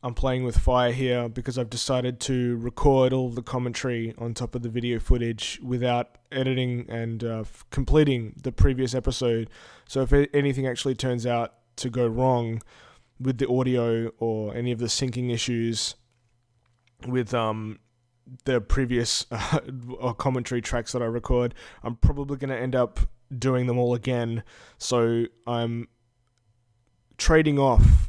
I'm playing with fire here because I've decided to record all of the commentary on top of the video footage without editing and completing the previous episode. So if anything actually turns out to go wrong with the audio or any of the syncing issues with the previous commentary tracks that I record, I'm probably going to end up doing them all again. So I'm trading off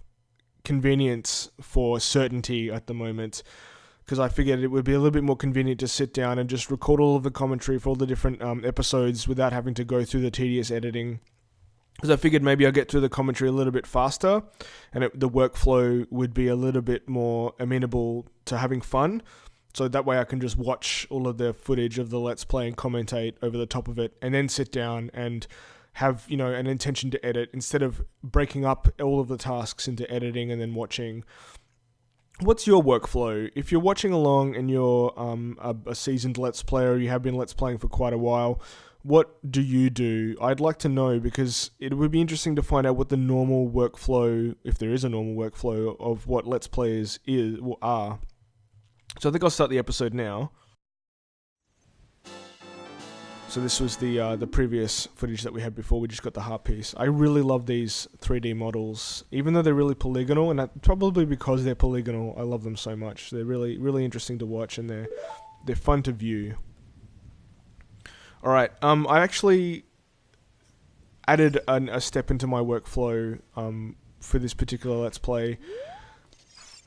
convenience for certainty at the moment, because I figured it would be a little bit more convenient to sit down and just record all of the commentary for all the different episodes without having to go through the tedious editing. Because I figured maybe I'll get through the commentary a little bit faster, and the workflow would be a little bit more amenable to having fun. So that way I can just watch all of the footage of the Let's Play and commentate over the top of it, and then sit down and have, an intention to edit, instead of breaking up all of the tasks into editing and then watching. What's your workflow? If you're watching along and you're a seasoned Let's Player, you have been Let's Playing for quite a while, what do you do? I'd like to know, because it would be interesting to find out what the normal workflow, if there is a normal workflow, of what Let's Players are. So I think I'll start the episode now. So this was the previous footage that we had before. We just got the heart piece. I really love these 3D models, even though they're really polygonal, and probably because they're polygonal, I love them so much. They're really, really interesting to watch, and they're fun to view. All right, I actually added a step into my workflow for this particular Let's Play.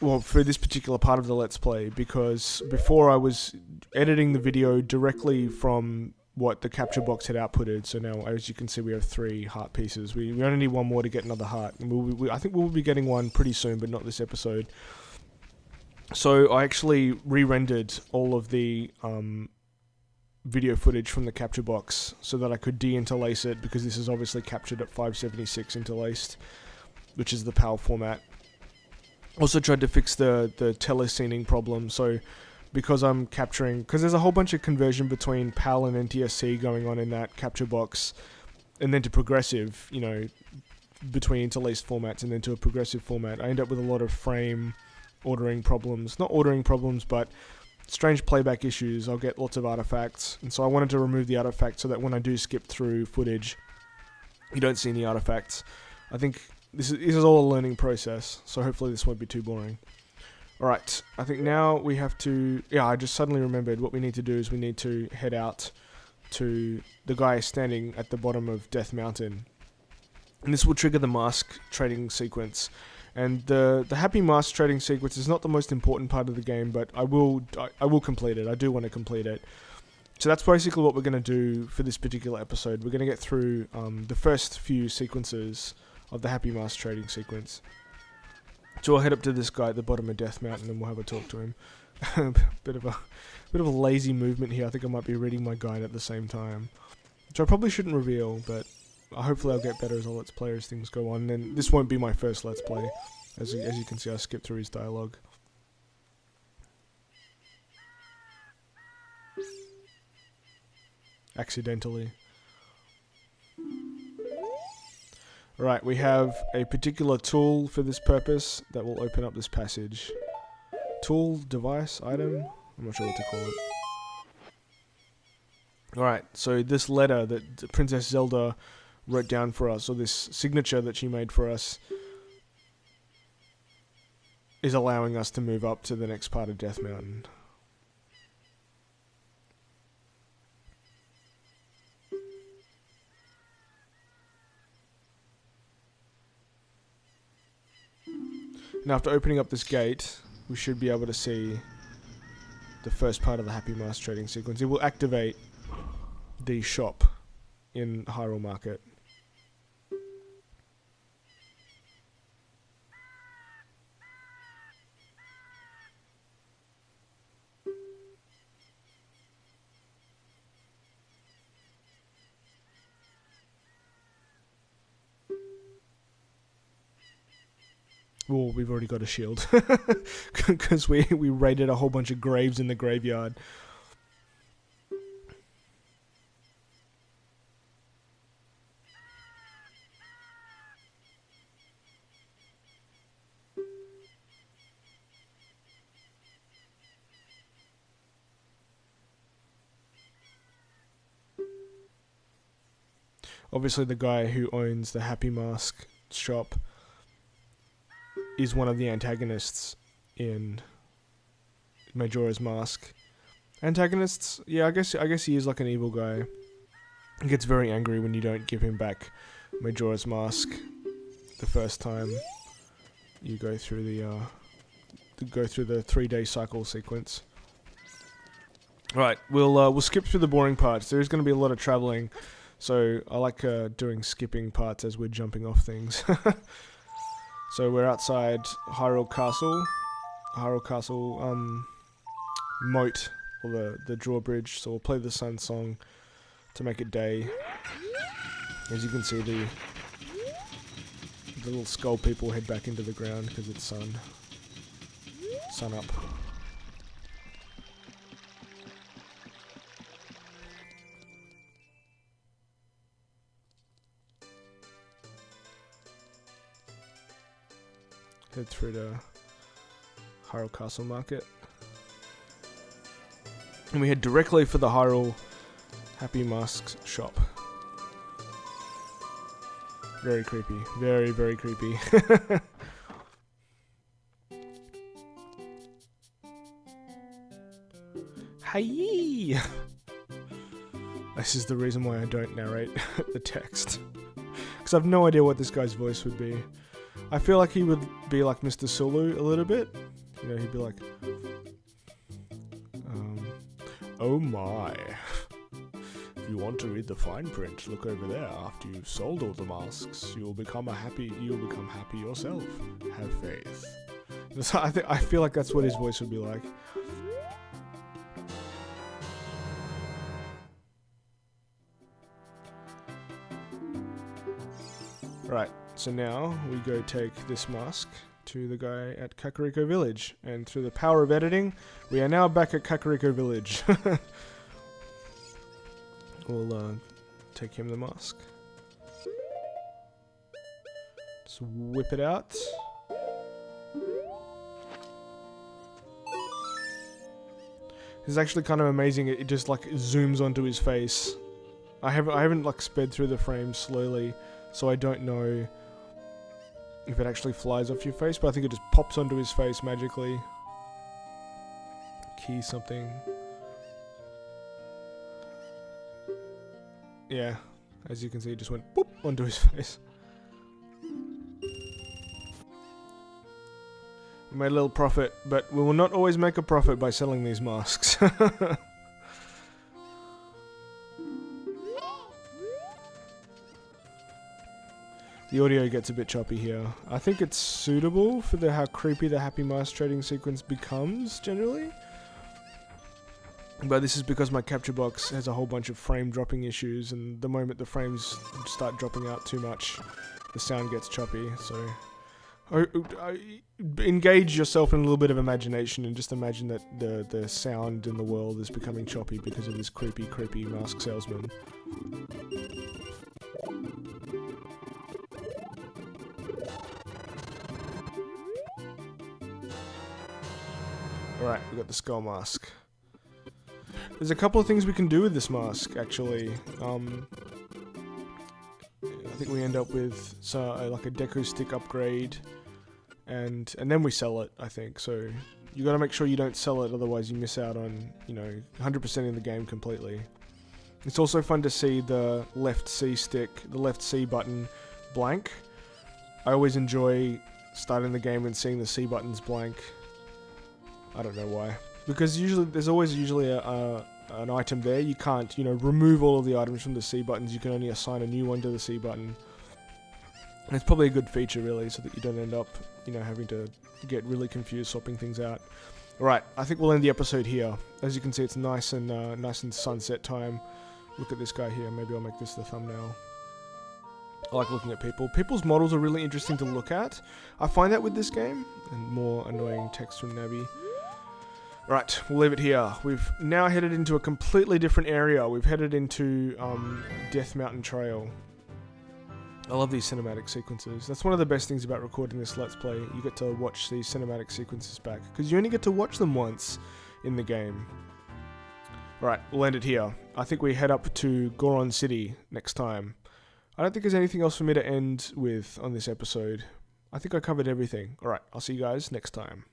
Well, for this particular part of the Let's Play, because before I was editing the video directly from what the capture box had outputted. So now, as you can see, we have 3 heart pieces. We only need one more to get another heart. And I think we'll be getting one pretty soon, but not this episode. So I actually re-rendered all of the video footage from the capture box so that I could de-interlace it, because this is obviously captured at 576 interlaced, which is the PAL format. Also tried to fix the telescening problem. So because I'm capturing, because there's a whole bunch of conversion between PAL and NTSC going on in that capture box, and then to progressive, between interlaced formats and then to a progressive format, I end up with a lot of frame ordering problems. Not ordering problems, but strange playback issues. I'll get lots of artifacts, and so I wanted to remove the artifacts so that when I do skip through footage, you don't see any artifacts. I think this is all a learning process, so hopefully this won't be too boring. Alright, I think now we have to... Yeah, I just suddenly remembered what we need to do is we need to head out to the guy standing at the bottom of Death Mountain. And this will trigger the mask trading sequence. And the happy mask trading sequence is not the most important part of the game, but I will complete it. I do want to complete it. So that's basically what we're going to do for this particular episode. We're going to get through the first few sequences of the happy mask trading sequence. So I'll head up to this guy at the bottom of Death Mountain and we'll have a talk to him. bit of a lazy movement here. I think I might be reading my guide at the same time, which I probably shouldn't reveal, but hopefully I'll get better as a Let's Play as things go on. And this won't be my first Let's Play. As you can see, I skipped through his dialogue. Accidentally. Right, we have a particular tool for this purpose that will open up this passage. Tool, device, item? I'm not sure what to call it. Alright, so this letter that Princess Zelda wrote down for us, or this signature that she made for us, is allowing us to move up to the next part of Death Mountain. Now, after opening up this gate, we should be able to see the first part of the Happy Mask trading sequence. It will activate the shop in Hyrule Market. Well, we've already got a shield. Because we raided a whole bunch of graves in the graveyard. Obviously the guy who owns the Happy Mask shop is one of the antagonists in Majora's Mask. Antagonists? Yeah, I guess he is like an evil guy. He gets very angry when you don't give him back Majora's Mask the first time you go through the 3-day cycle sequence. Right, we'll skip through the boring parts. There is going to be a lot of traveling, so I like doing skipping parts as we're jumping off things. So we're outside Hyrule Castle. Moat, or the drawbridge. So we'll play the sun song to make it day. As you can see, the little skull people head back into the ground because it's sun up. Head through to Hyrule Castle Market. And we head directly for the Hyrule Happy Masks shop. Very creepy. Very, very creepy. Hi. This is the reason why I don't narrate the text. Because I have no idea what this guy's voice would be. I feel like he would be like Mr. Sulu a little bit. You know, he'd be like, oh my. If you want to read the fine print, look over there. After you've sold all the masks, you'll become happy yourself. Have faith. So I feel like that's what his voice would be like. Right, so now we go take this mask to the guy at Kakariko Village, and through the power of editing, we are now back at Kakariko Village. We'll take him the mask. Just whip it out. It's actually kind of amazing. It just like zooms onto his face. I haven't like sped through the frames slowly, so I don't know if it actually flies off your face, but I think it just pops onto his face magically. Key something. Yeah, as you can see, it just went boop onto his face. We made a little profit, but we will not always make a profit by selling these masks. The audio gets a bit choppy here. I think it's suitable for how creepy the Happy Mask trading sequence becomes, generally. But this is because my capture box has a whole bunch of frame dropping issues, and the moment the frames start dropping out too much, the sound gets choppy, so... engage yourself in a little bit of imagination and just imagine that the sound in the world is becoming choppy because of this creepy mask salesman. Alright, we got the skull mask. There's a couple of things we can do with this mask, actually. I think we end up with like a Deku Stick upgrade, and then we sell it, I think. So you got to make sure you don't sell it, otherwise you miss out on, 100% in the game completely. It's also fun to see the left C stick, the left C button blank. I always enjoy starting the game and seeing the C buttons blank. I don't know why. Because there's always an item there. You can't, remove all of the items from the C buttons. You can only assign a new one to the C button. And it's probably a good feature, really, so that you don't end up, having to get really confused swapping things out. Alright, I think we'll end the episode here. As you can see, it's nice and sunset time. Look at this guy here. Maybe I'll make this the thumbnail. I like looking at people. People's models are really interesting to look at. I find that with this game. And more annoying text from Navi. Right, we'll leave it here. We've now headed into a completely different area. We've headed into Death Mountain Trail. I love these cinematic sequences. That's one of the best things about recording this Let's Play. You get to watch these cinematic sequences back, because you only get to watch them once in the game. Right, we'll end it here. I think we head up to Goron City next time. I don't think there's anything else for me to end with on this episode. I think I covered everything. Alright, I'll see you guys next time.